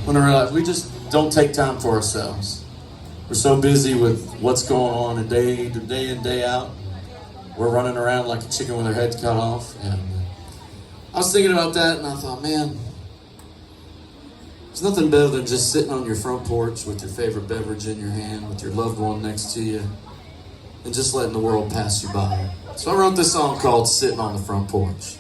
when I realized we just don't take time for ourselves. We're so busy with what's going on day in, day out. We're running around like a chicken with our head cut off. And I was thinking about that, and I thought, man, there's nothing better than just sitting on your front porch with your favorite beverage in your hand, with your loved one next to you, and just letting the world pass you by. So I wrote this song called Sitting on the Front Porch.